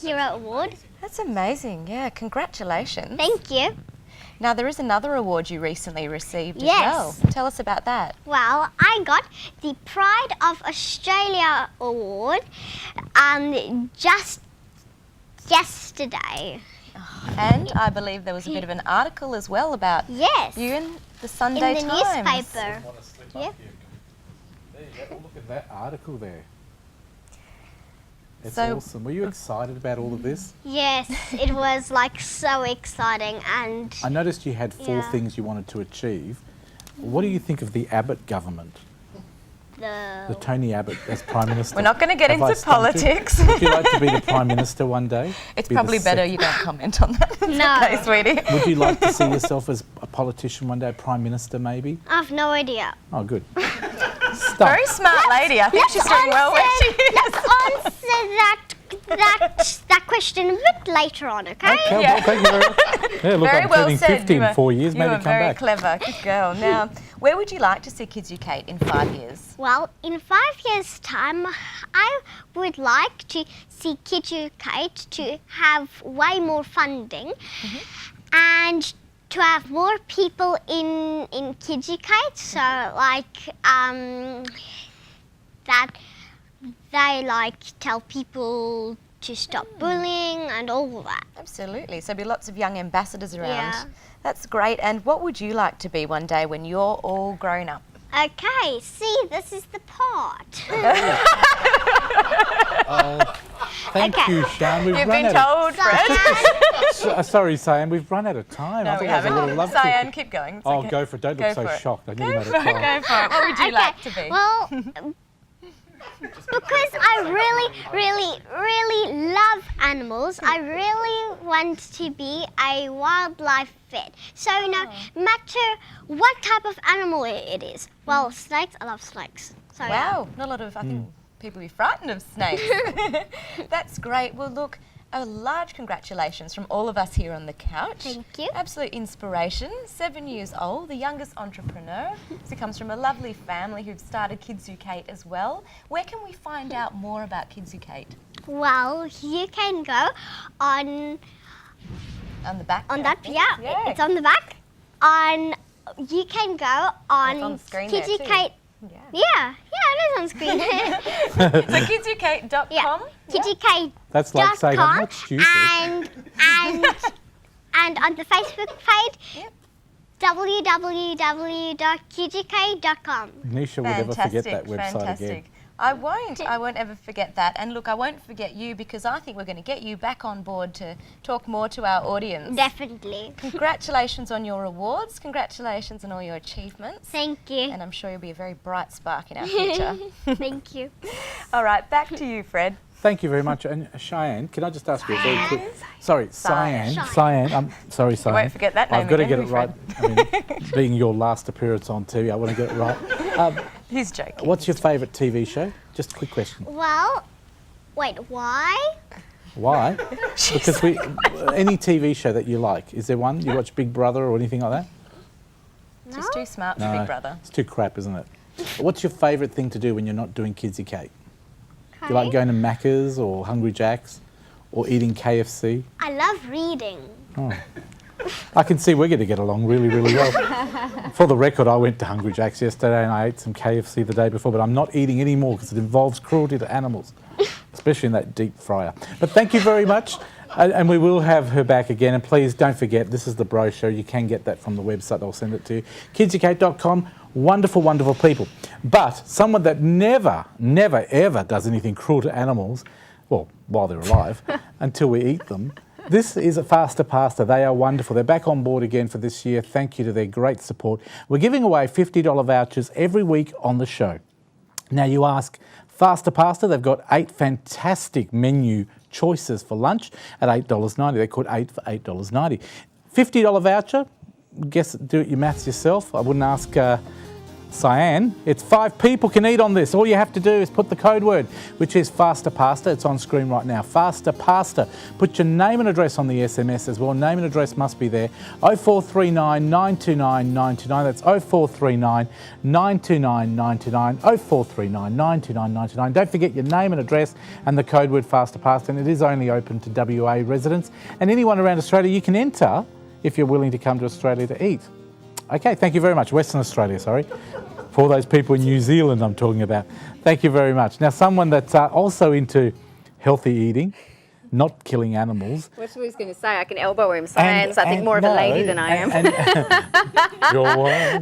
Hero Award. that's amazing. Yeah, congratulations. Thank you. Now, there is another award you recently received Yes. as well. Tell us about that. Well, I got the Pride of Australia Award just yesterday. And I believe there was a bit of an article as well about Yes. you in the Sunday in the Times. newspaper. Yeah. There you go. Look at that article there. It's So- awesome. Were you excited about all of this? Yes, it was so exciting, and I noticed you had 4 Yeah. things you wanted to achieve. What do you think of the Abbott government? The Tony Abbott as Prime Minister? We're not going to get Have I into stumped you? politics. Would you like to be the Prime Minister one day? It's Be the probably better you don't comment on that. It's No. okay, sweetie. Would you like to see yourself as a politician one day, Prime Minister maybe? I've no idea. Oh, good. Very smart lady. I think she's doing well where she is. Let's answer that question a bit later on, okay? Okay, Yeah. well, thank you very much. Yeah, look, Very I'm well turning said. 50 You in were- 4 years. You Maybe were come very back. clever. Good girl. Now, where would you like to see Kidzucate in 5 years? Well, in 5 years' time, I would like to see Kidzucate to have way more funding and to have more people in Kidzucate, so that they tell people to stop bullying and all that. Absolutely. So there'll be lots of young ambassadors around. Yeah. That's great. And what would you like to be one day when you're all grown up? Okay, see, this is the part. Thank Okay. you, Sian. We've You've run been out told, Fred. of, sorry, Sian. We've run out of time. I No, we think I was a haven't. little love Cyan, keep going. It's Oh, okay. go for it. Don't Go look so for it. shocked. I nearly Go made for a it. cry. Go for it. What would you like to be? Well, because I really love animals, I really want to be a wildlife vet. So no matter what type of animal it is. Well, snakes, I love snakes. So yeah. Wow, not a lot of, I think, people be frightened of snakes. That's great. Well, look, a large congratulations from all of us here on the couch. Thank you. Absolute inspiration. 7 years old, the youngest entrepreneur. She comes from a lovely family who've started Kidzucate as well. Where can we find out more about Kidzucate? Well, you can go on On the back. on there, I that. think. Yeah, it's on the back. You can go on It's on the screen there too. Kidzucate. Yeah. Yeah, it is on screen. So kidzucate.com. Yeah, Kidzucate. That's like saying I'm not stupid. And on the Facebook page, Yep. www.kidzucate.com. Neesha would never forget that website fantastic. again. I won't ever forget that. And look, I won't forget you because I think we're going to get you back on board to talk more to our audience. Definitely. Congratulations on your awards. Congratulations on all your achievements. Thank you. And I'm sure you'll be a very bright spark in our future. Thank you. All right, back to you, Fred. Thank you very much. And Cheyenne, can I just ask you a very quick... Sorry, Cyan. Cyan. I'm sorry, Cyan. won't forget that name I've got to again, get it will right. I mean, being your last appearance on TV, I want to get it right. He's joking. What's your favourite TV show? Just a quick question. Well, wait, why? Why? Because any TV show that you like, is there one? You watch Big Brother or anything like that? She's too smart for No, Big Brother. it's too crap, isn't it? What's your favourite thing to do when you're not doing Kidzucate? Do you like going to Macca's or Hungry Jack's or eating KFC? I love reading. I can see we're going to get along really, really well. For the record, I went to Hungry Jack's yesterday and I ate some KFC the day before, but I'm not eating any more because it involves cruelty to animals, especially in that deep fryer. But thank you very much, and we will have her back again. And please don't forget, this is the brochure. You can get that from the website. They'll send it to you. Kidzucate.com. Wonderful, wonderful people. But someone that never, ever does anything cruel to animals, well, while they're alive, until we eat them. This is a Faster Pasta. They are wonderful. They're back on board again for this year. Thank you to their great support. We're giving away $50 vouchers every week on the show. Now you ask, Faster Pasta, they've got 8 fantastic menu choices for lunch at $8.90. They're called 8 for $8.90. $50 voucher, guess, do your maths yourself. I wouldn't ask Sian. It's 5 people can eat on this. All you have to do is put the code word, which is Faster Pasta. It's on screen right now. Faster Pasta. Put your name and address on the SMS as well. Name and address must be there. 0439 929 929. That's 0439 929 929. 0439 929 929. Don't forget your name and address and the code word Faster Pasta. And it is only open to WA residents. And anyone around Australia, you can enter if you're willing to come to Australia to eat. Okay, thank you very much. Western Australia, sorry. For those people in New Zealand I'm talking about. Thank you very much. Now, someone that's also into healthy eating, not killing animals. What was going to say? I can elbow him, Sian's I think more of a lady than I am. You're one.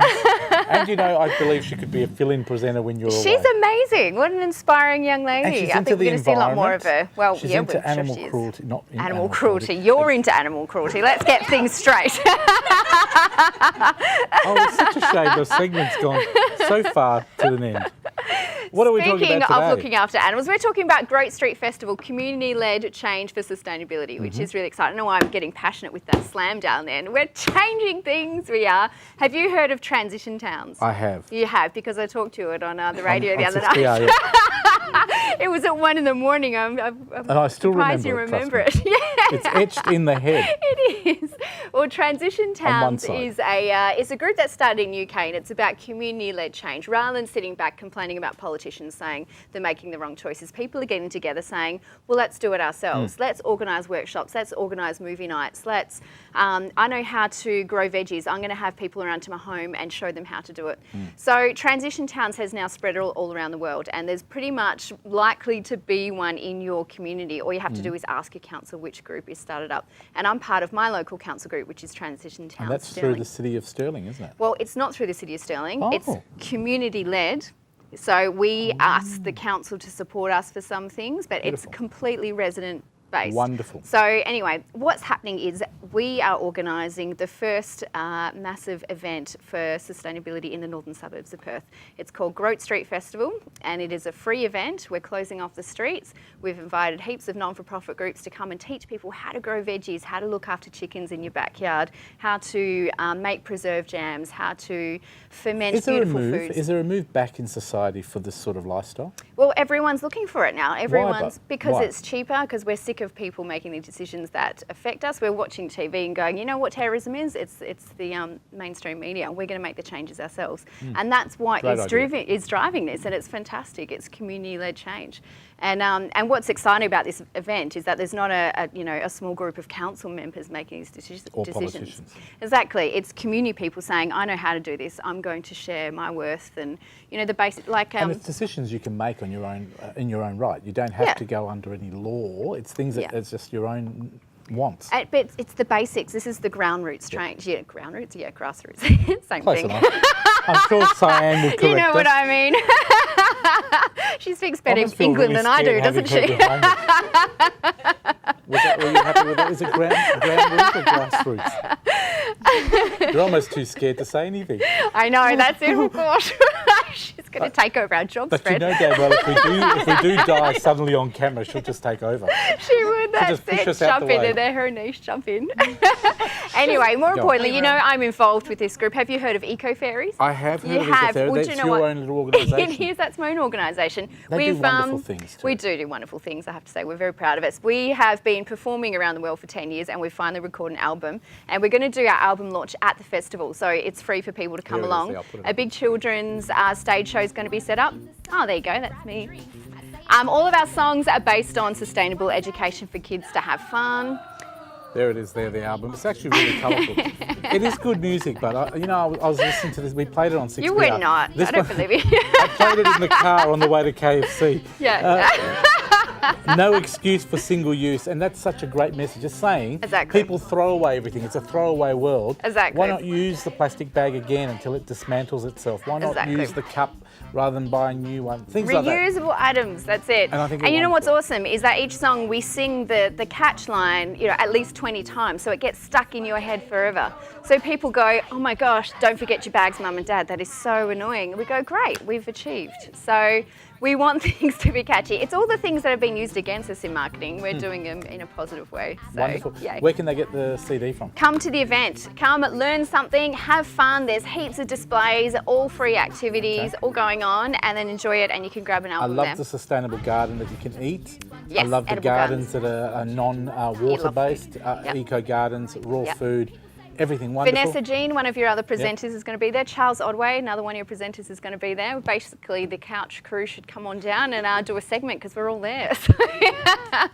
And you know, I believe she could be a fill-in presenter when you're She's away. amazing. What an inspiring young lady. And she's I into think we're the going to see a lot more of her. environment. Well, She's yeah, into we're sure animal she is. cruelty, not in Animal cruelty. You're into animal cruelty. Let's get things straight. Oh, it's such a shame those segments gone so far to an end. What are we talking Speaking about of today? looking after animals, we're talking about Groat Street Festival, community-led change for sustainability, which is really exciting. I know I'm getting passionate with that slam down there. And we're changing things, we are. Have you heard of transition towns? I have. You have, because I talked to it on the radio the other 6PR, night. yeah. It was at 1 a.m. I'm And I still surprised you remember remember it. Yeah. It's etched in the head. It is. Well, Transition Towns side. is a group that started in UK, and it's about community-led change. Rather than sitting back complaining about politicians saying they're making the wrong choices, people are getting together saying, well, let's do it ourselves. Let's organise workshops. Let's organise movie nights. Let's. I know how to grow veggies. I'm going to have people around to my home and show them how to do it. So Transition Towns has now spread all around the world, and there's pretty much likely to be one in your community. All you have to do is ask your council which group is started up. And I'm part of my local council group, which is Transition Towns And that's Stirling. through the city of Stirling, isn't it? Well, it's not through the City of Stirling. Oh. It's community-led. So we ask the council to support us for some things, but Beautiful. it's completely resident-based. Wonderful. So anyway, what's happening is we are organising the first massive event for sustainability in the northern suburbs of Perth. It's called Groat Street Festival, and it is a free event. We're closing off the streets. We've invited heaps of non-for-profit groups to come and teach people how to grow veggies, how to look after chickens in your backyard, how to make preserved jams, how to ferment beautiful foods. Is there a move back in society for this sort of lifestyle? Well, everyone's looking for it now. Everyone's because Why? it's cheaper, because we're sick of people making the decisions that affect us. We're watching TV and going, you know what terrorism is? It's the mainstream media. We're going to make the changes ourselves, and that's what Great is driving this. And it's fantastic. It's community-led change. And what's exciting about this event is that there's not a small group of council members making these decisions. Or politicians. Exactly. It's community people saying, I know how to do this. I'm going to share my worth and the basic and it's decisions you can make on your own in your own right. You don't have to go under any law. It's things that it's just your own wants. But it's the basics. This is the ground roots change. Yeah, ground roots. Yeah, grassroots. Same Close thing. enough. I'm sure Sian will correct You know what us. I mean. She speaks better almost feel England really than I do, scared doesn't she? having her behind us. Were you happy with that? Is it ground roots or grassroots? You're almost too scared to say anything. I know, that's it. Oh gosh. She's It's going to take over our jobs, But you Fred. know damn well, if we do die suddenly on camera, she'll just take over. She would, that's just push it. us out Jump the in way. there, her niche, jump in. Anyway, more Go. importantly, you know I'm involved with this group. Have you heard of Eco Faeries? I have heard You of have. Eco Faeries. Well, do That's you know your what? own little organisation. It is, that's my own organisation. They do wonderful things too. We do wonderful things, I have to say. We're very proud of it. We have been performing around the world for 10 years and we finally recorded an album. And we're going to do our album launch at the festival. So it's free for people to come Here it is, along. yeah, I'll put it A up. big children's stage show is going to be set up. Oh, there you go, that's me. All of our songs are based on sustainable education for kids to have fun. There it is there, the album. It's actually really colourful. It is good music, but I was listening to this. We played it on 6PR. You were not. This I don't one- believe you. I played it in the car on the way to KFC. Yeah. No excuse for single use, and that's such a great message. Just saying, Exactly. people throw away everything. It's a throwaway world. Exactly. Why not use the plastic bag again until it dismantles itself? Why not Exactly. use the cup rather than buy a new one? Things like that. Reusable items, that's it. And I think and they're you know what's wonderful. awesome is that each song we sing the catch line, at least 20 times, so it gets stuck in your head forever. So people go, oh my gosh, don't forget your bags, mum and dad. That is so annoying. And we go, great, we've achieved. So we want things to be catchy. It's all the things that have been used against us in marketing. We're doing them in a positive way. So, Wonderful. yay. Where can they get the CD from? Come to the event, come learn something, have fun. There's heaps of displays, all free activities, all going on, and then enjoy it. And you can grab an I album love there. the sustainable garden that you can eat. I Yes, love the edible gardens that are non-water based, Yep. eco gardens, raw Yep. food, everything wonderful. Vanessa Jean, one of your other presenters, is going to be there. Charles Odway, another one of your presenters, is going to be there. Basically, the couch crew should come on down and do a segment because we're all there.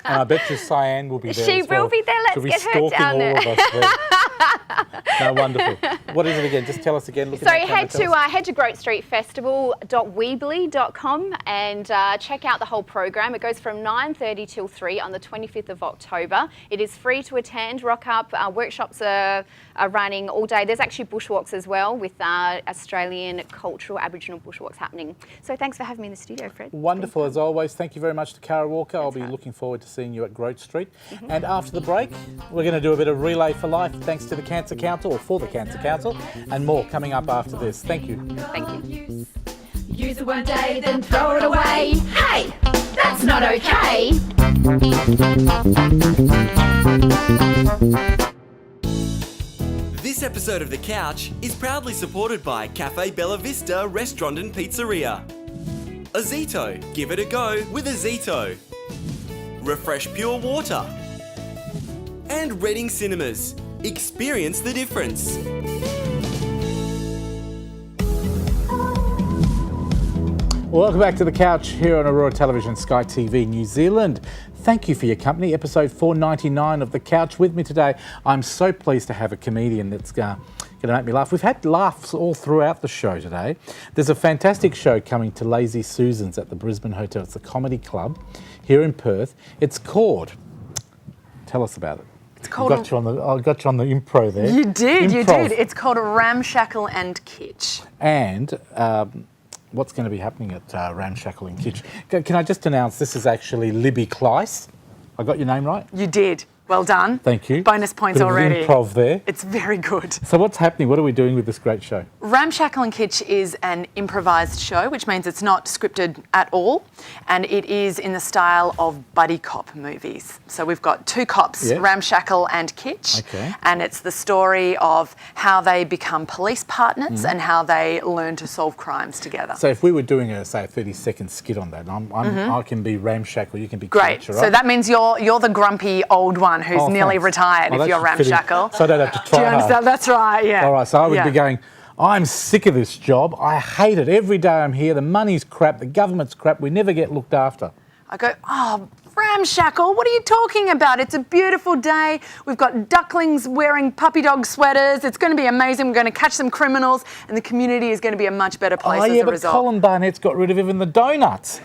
And I bet you Sian will be there. She as well. will be there. Let's She'll be get her stalking down all there. of us there. No, wonderful. What is it again? Just tell us again. Look at So that camera, head to Groat Street Festival.weebly.com and check out the whole program. It goes from 9:30 till 3 on the 25th of October. It is free to attend. Rock up. Workshops are running all day. There's actually bushwalks as well with Australian cultural Aboriginal bushwalks happening. So thanks for having me in the studio, Fred. Wonderful as always. Thank you very much to Cara Walker. I'll be looking forward to seeing you at Groat Street. And after the break, we're going to do a bit of Relay for Life thanks to the Cancer Council, or for the Cancer Council, and more coming up after this. Thank you. Thank you. Use it one day, then throw it away. Hey, that's not okay. This episode of The Couch is proudly supported by Cafe Bella Vista Restaurant and Pizzeria. Azito, give it a go with Azito. Refresh Pure Water. And Reading Cinemas, experience the difference. Welcome back to The Couch here on Aurora Television, Sky TV, New Zealand. Thank you for your company. Episode 499 of The Couch. With me today, I'm so pleased to have a comedian that's going to make me laugh. We've had laughs all throughout the show today. There's a fantastic show coming to Lazy Susan's at the Brisbane Hotel. It's a comedy club here in Perth. It's called... Tell us about it. It's called... I got you on the impro there. You did. Improv. It's called Ramshackle and Kitsch. And what's going to be happening at Ramshackle and Kitsch? Can I just announce this is actually Libby Kleiss. I got your name right? You did. Well done. Thank you. Bonus points Bit of already. Improv there. It's very good. So what's happening? What are we doing with this great show? Ramshackle and Kitsch is an improvised show, which means it's not scripted at all, and it is in the style of buddy cop movies. So we've got two cops, Yeah. Ramshackle and Kitsch, Okay. and it's the story of how they become police partners and how they learn to solve crimes together. So if we were doing a 30-second skit on that, I can be Ramshackle, you can be Great. Kitsch, right? So that means you're the grumpy old one who's Oh, nearly thanks. retired Oh, if that you're should fit in. Ramshackle. So I don't have to try Do you hard. understand? That's right, yeah. All right, so I would Yeah. be going, I'm sick of this job. I hate it. Every day I'm here. The money's crap. The government's crap. We never get looked after. I go, oh, Ramshackle, what are you talking about? It's a beautiful day. We've got ducklings wearing puppy dog sweaters. It's going to be amazing. We're going to catch some criminals and the community is going to be a much better place Oh, as yeah, a but result. Colin Barnett's got rid of even the donuts.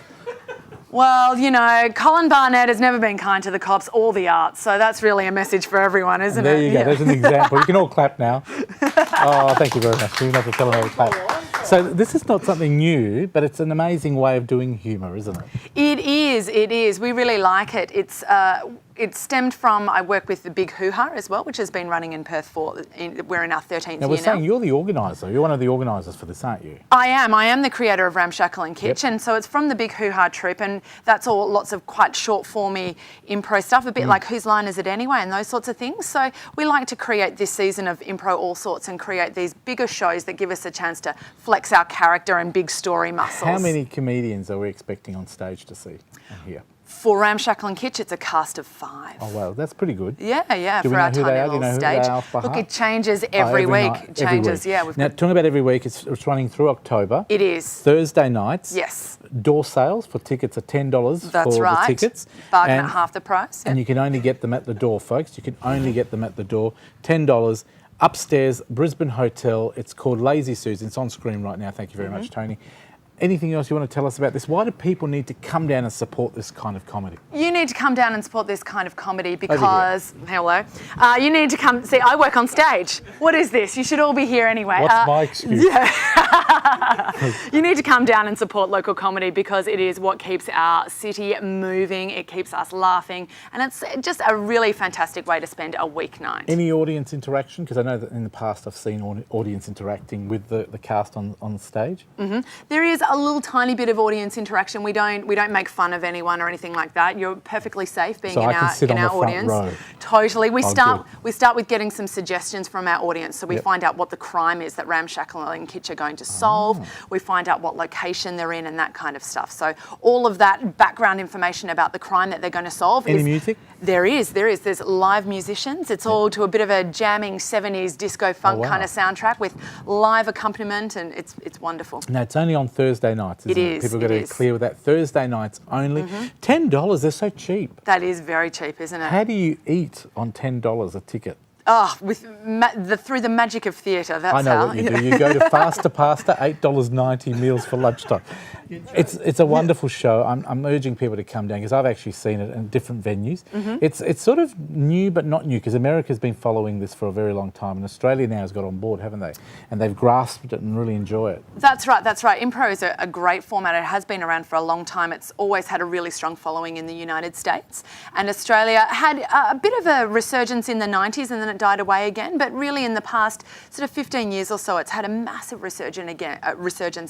Well, you know, Colin Barnett has never been kind to the cops or the arts, so that's really a message for everyone, isn't There it? you go. Yeah. There's an example. You can all clap now. Oh, thank you very much. You don't have to tell them how to clap. So this is not something new, but it's an amazing way of doing humour, isn't it? It is. We really like it. It stemmed from, I work with the Big Hoo Ha as well, which has been running in Perth we're in our 13th year now. Now, we're saying you're the organiser. You're one of the organisers for this, aren't you? I am the creator of Ramshackle and Kitch, and so it's from the Big Hoo Ha troupe, and that's all lots of quite short-formy impro stuff, a bit like Whose Line Is It Anyway, and those sorts of things. So we like to create this season of impro all sorts and create these bigger shows that give us a chance to flex our character and big story muscles. How many comedians are we expecting on stage to see and hear? For Ramshackle and Kitch, it's a cast of 5. Oh, wow, that's pretty good. Yeah, Do we for know our who they tiny are? Do you little know who stage. they are off by Look, heart? it changes every week. night, It changes, every week. yeah. Now, talking about every week, it's running through October. It is. Thursday nights. Yes. Door sales for tickets are $10 That's for right. the tickets. Bargain at half the price. And you can only get them at the door, folks. You can only get them at the door. $10. Upstairs, Brisbane Hotel. It's called Lazy Susan. It's on screen right now. Thank you very much, Tony. Anything else you want to tell us about this? Why do people need to come down and support this kind of comedy? You need to come down and support this kind of comedy because, hello, you need to come, see, I work on stage. What is this? You should all be here anyway. What's my excuse? Yeah. You need to come down and support local comedy because it is what keeps our city moving, it keeps us laughing, and it's just a really fantastic way to spend a weeknight. Any audience interaction? Because I know that in the past I've seen audience interacting with the cast on stage. There is a little tiny bit of audience interaction. We don't make fun of anyone or anything like that. You're perfectly safe being So in I can sit our on the front audience. row. Totally. We Oh, start with getting some suggestions from our audience. So we Yep. find out what the crime is that Ramshackle and Kitch are going to solve. We find out what location they're in and that kind of stuff. So all of that background information about the crime that they're going to solve Any is music? There is. There's live musicians. It's all to a bit of a jamming 70s disco funk wow. kind of soundtrack with live accompaniment, and it's wonderful. No, it's only on Thursday nights, isn't it? It is, People got it to get is. clear with that. Thursday nights only. $10, they're so cheap. That is very cheap, isn't it? How do you eat on $10 a ticket? Oh, with through the magic of theatre. That's I know how. what you do. You go to Faster Pasta, $8.90 meals for lunchtime. It's a wonderful show. I'm urging people to come down because I've actually seen it in different venues. It's sort of new but not new because America's been following this for a very long time and Australia now has got on board, haven't they? And they've grasped it and really enjoy it. That's right. Impro is a great format. It has been around for a long time. It's always had a really strong following in the United States. And Australia had a bit of a resurgence in the 90s and then it died away again. But really in the past sort of 15 years or so, it's had a massive resurgence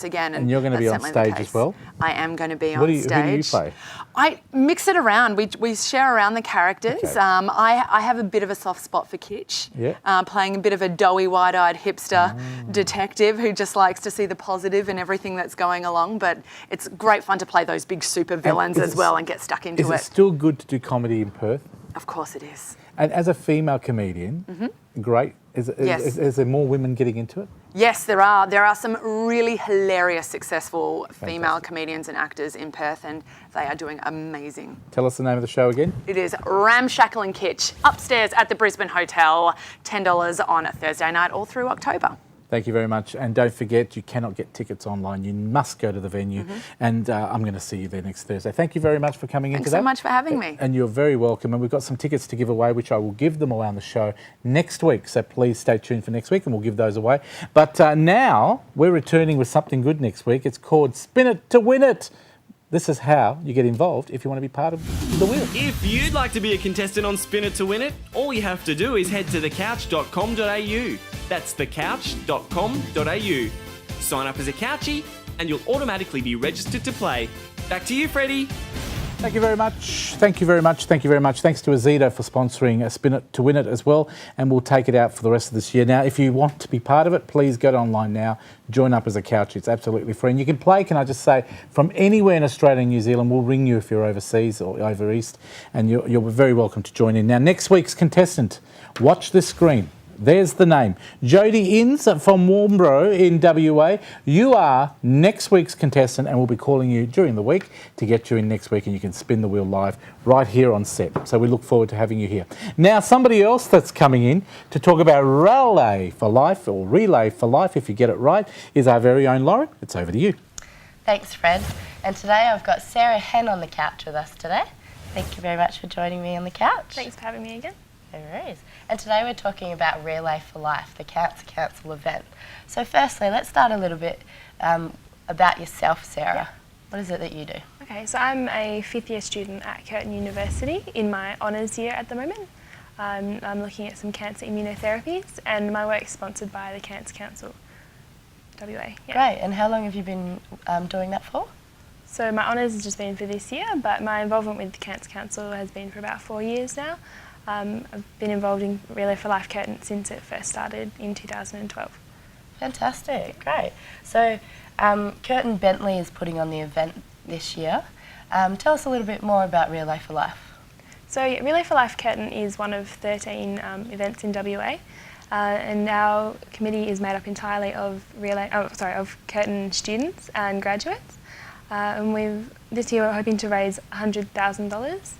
again. And you're going to be on that's certainly the stage as case. well? I am going to be Who on do you stage. play? I mix it around. We share around the characters. Okay. I have a bit of a soft spot for Kitch, Yeah. playing a bit of a doughy, wide-eyed hipster detective who just likes to see the positive in everything that's going along. But it's great fun to play those big super villains is as it- well and get stuck into Is it. it still good to do comedy in Perth? Of course it is. And as a female comedian, great. Yes. Is there more women getting into it? Yes, there are. There are some really hilarious, successful female comedians and actors in Perth, and they are doing amazing. Tell us the name of the show again. It is Ramshackle and Kitch, upstairs at the Brisbane Hotel, $10 on a Thursday night all through October. Thank you very much. And don't forget, you cannot get tickets online. You must go to the venue. And I'm going to see you there next Thursday. Thank you very much for coming in Thanks today. so much for having me. And you're very welcome. And we've got some tickets to give away, which I will give them away on the show next week. So please stay tuned for next week and we'll give those away. But now we're returning with something good next week. It's called Spin It to Win It. This is how you get involved if you want to be part of the wheel. If you'd like to be a contestant on Spin It to Win It, all you have to do is head to thecouch.com.au. That's thecouch.com.au. Sign up as a couchie and you'll automatically be registered to play. Back to you, Freddie. Thank you very much. Thank you very much. Thank you very much. Thanks to Azito for sponsoring Spin It to Win It as well. And we'll take it out for the rest of this year. Now, if you want to be part of it, please go online now. Join up as a couch. It's absolutely free. And you can play, can I just say, from anywhere in Australia and New Zealand. We'll ring you if you're overseas or over east. And you're very welcome to join in. Now, next week's contestant, watch this screen. There's the name. Jodie Inns from Warnbro in WA. You are next week's contestant and we'll be calling you during the week to get you in next week and you can spin the wheel live right here on set. So we look forward to having you here. Now, somebody else that's coming in to talk about Relay for Life, or Relay for Life, if you get it right, is our very own Lauren. It's over to you. Thanks, Fred. And today I've got Sarah Hen on the couch with us today. Thank you very much for joining me on the couch. Thanks for having me again. No worries. And today we're talking about Relay for Life, the Cancer Council event. So firstly, let's start a little bit about yourself, Sarah. What is it that you do? Okay, so I'm a 5th year student at Curtin University in my honours year at the moment. I'm looking at some cancer immunotherapies, and my work is sponsored by the Cancer Council, WA. Yeah. Great, and how long have you been doing that for? So my honours has just been for this year, but my involvement with the Cancer Council has been for about 4 years now. I've been involved in Relay for Life Curtin since it first started in 2012. Fantastic, great. So Curtin Bentley is putting on the event this year. Tell us a little bit more about Relay for Life. So Relay for Life Curtin is one of 13 events in WA, and our committee is made up entirely of Curtin students and graduates. And this year we're hoping to raise $100,000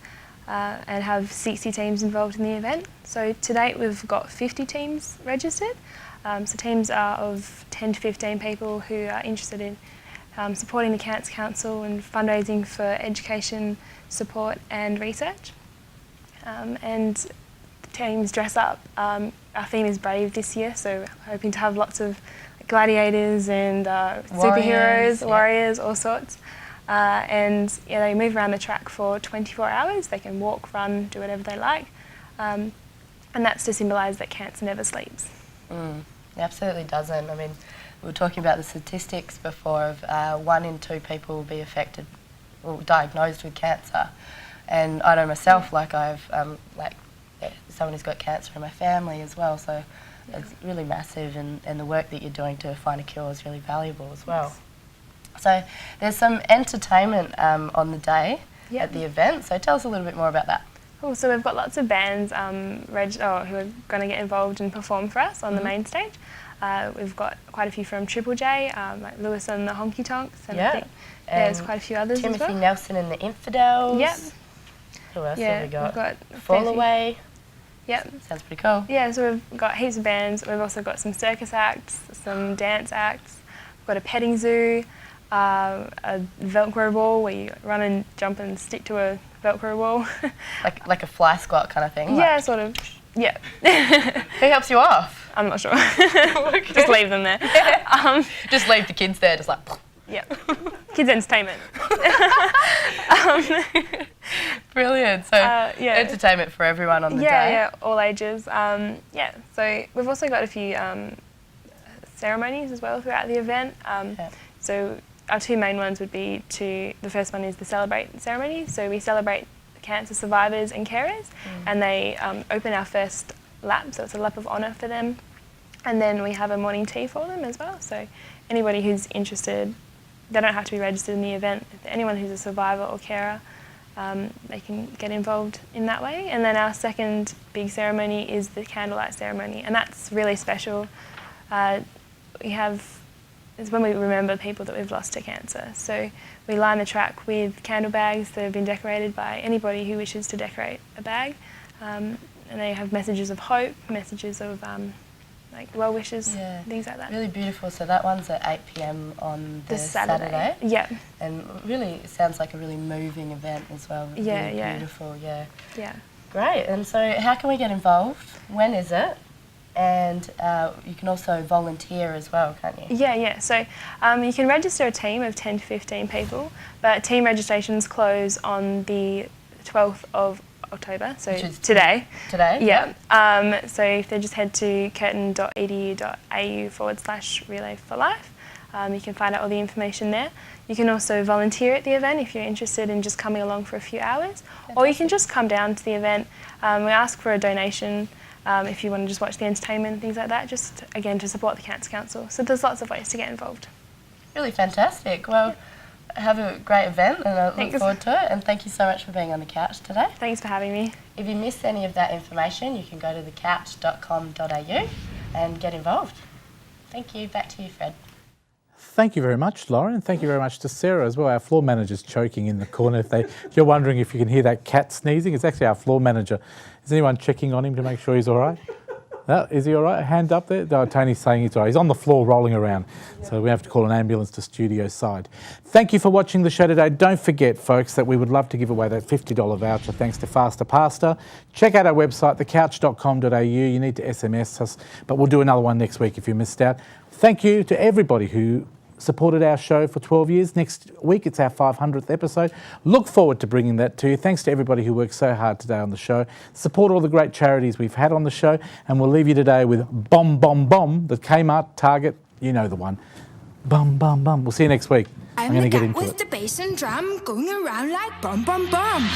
and have 60 teams involved in the event. So to date we've got 50 teams registered. So teams are of 10 to 15 people who are interested in supporting the Cancer Council and fundraising for education, support and research. And the teams dress up. Our theme is brave this year, so we're hoping to have lots of gladiators and superheroes, warriors, all sorts. And they move around the track for 24 hours. They can walk, run, do whatever they like. And that's to symbolise that cancer never sleeps. It absolutely doesn't. I mean, we were talking about the statistics before of 1 in 2 people will be affected or diagnosed with cancer. And I know myself, like I've someone who's got cancer in my family as well, so it's really massive, and the work that you're doing to find a cure is really valuable as well. So there's some entertainment on the day at the event, so tell us a little bit more about that. Cool, so we've got lots of bands who are going to get involved and perform for us on the main stage. We've got quite a few from Triple J, like Lewis and the Honky Tonks, and I think there's quite a few others Timothy as well. Nelson and the Infidels. Yep. Who else have we got? We've got Fall Away. Yep. Sounds pretty cool. Yeah, so we've got heaps of bands. We've also got some circus acts, some dance acts. We've got a petting zoo, a Velcro wall where you run and jump and stick to a Velcro wall. like a fly squat kind of thing? Yeah, sort of. Yeah. Who helps you off? I'm not sure. Just leave them there. Just leave the kids there, just like... Yeah. Kids entertainment. Brilliant. So entertainment for everyone on the day. Yeah, all ages. So we've also got a few ceremonies as well throughout the event. So our 2 main ones would be the first one is the Celebrate ceremony. So we celebrate cancer survivors and carers, and they open our first lap, so it's a lap of honour for them. And then we have a morning tea for them as well. So anybody who's interested, they don't have to be registered in the event. Anyone who's a survivor or carer, they can get involved in that way. And then our second big ceremony is the candlelight ceremony, and that's really special. It's when we remember people that we've lost to cancer. So we line the track with candle bags that have been decorated by anybody who wishes to decorate a bag. And they have messages of hope, messages of like well wishes, things like that. Really beautiful. So that one's at 8 p.m. on the Saturday. Yeah. And really, it sounds like a really moving event as well. Really beautiful, Yeah. Great. And so how can we get involved? When is it? And you can also volunteer as well, can't you? Yeah. So you can register a team of 10 to 15 people, but team registrations close on the 12th of October, so today. Today? Yeah. So if they just head to curtin.edu.au/relay for life, you can find out all the information there. You can also volunteer at the event if you're interested in just coming along for a few hours. Fantastic. Or you can just come down to the event. We ask for a donation if you want to just watch the entertainment and things like that, just again to support the Cancer Council. So there's lots of ways to get involved. Really fantastic. Well, have a great event, and I look forward to it. And thank you so much for being on the couch today. Thanks for having me. If you missed any of that information, you can go to thecouch.com.au and get involved. Thank you. Back to you, Fred. Thank you very much, Lauren, and thank you very much to Sarah as well. Our floor manager's choking in the corner. If you're wondering if you can hear that cat sneezing, it's actually our floor manager. Is anyone checking on him to make sure he's all right? No, is he all right? Hand up there? No, Tony's saying he's all right. He's on the floor rolling around. So we have to call an ambulance to studio side. Thank you for watching the show today. Don't forget, folks, that we would love to give away that $50 voucher thanks to Faster Pasta. Check out our website, thecouch.com.au. You need to SMS us, but we'll do another one next week if you missed out. Thank you to everybody who supported our show for 12 years. Next week, it's our 500th episode. Look forward to bringing that to you. Thanks to everybody who worked so hard today on the show. Support all the great charities we've had on the show, and we'll leave you today with Bomb Bomb Bomb, the Kmart, Target, you know the one. Bum Bum Bum. We'll see you next week. I'm going to get into with it. the bass and drum going around like bum bum bum.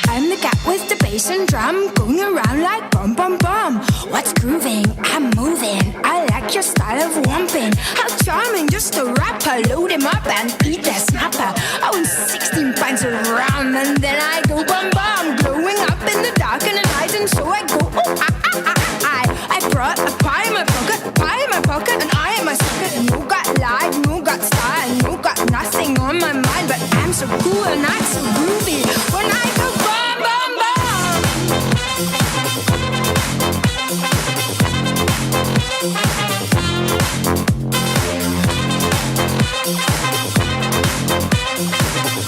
I'm the cat with the bass and drum going around like bum bum bum. What's grooving? I'm moving. I like your style of womping. How charming, just a rapper. Load him up and eat that snapper. I want 16 pints of rum and then I go bum bum. Glowing up in the dark and the night, and so I go I brought a pie in my pocket, and I am a sucker. No got life, no got style, no got nothing on my mind, but I'm so cool and I'm so groovy when I go bum bum bum.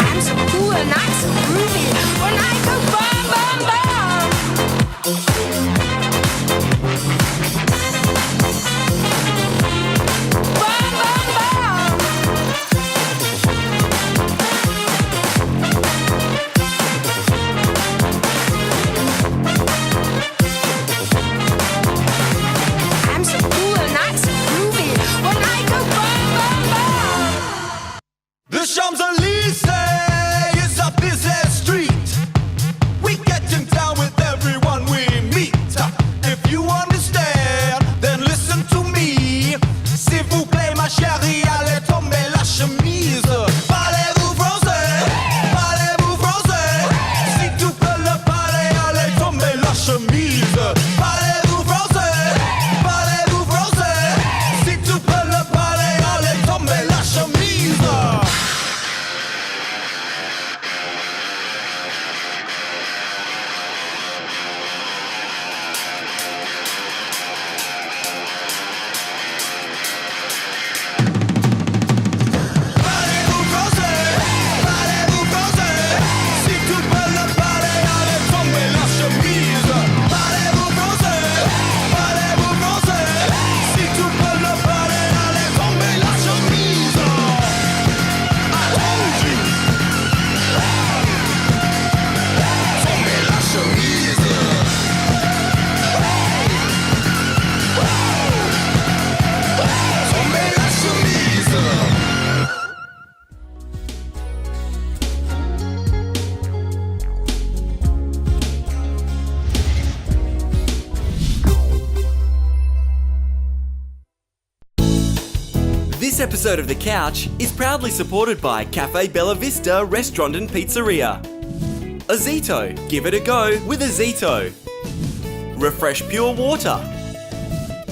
I'm so cool and I'm so groovy when I go bum bum bum. Bum bum bum. I'm so cool and I'm so groovy when I go bum bum bum. The Champs-Élysées is a busy street. We getting down with everyone we meet. If you understand, then listen to me. S'il vous plaît, ma chérie, allez tomber la chemise. Parlez-vous français? Parlez-vous français? Si tu peux le parler, allez tomber la chemise. Parlez-vous français? Parlez-vous français? Si tu peux le parler, allez tomber la chemise. Parlez-vous français? Parlez-vous français? Si tu peux le parler, allez tomber la chemise. Parlez-vous français? Parlez-vous français? Si tu peux le parler, allez tomber la chemise. I told you. Tomber la chemise. Tomber la chemise. This episode of The Couch is proudly supported by Cafe Bella Vista Restaurant and Pizzeria. Azito, give it a go with Azito. Refresh Pure Water.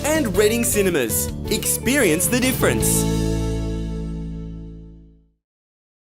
And Reading Cinemas, experience the difference.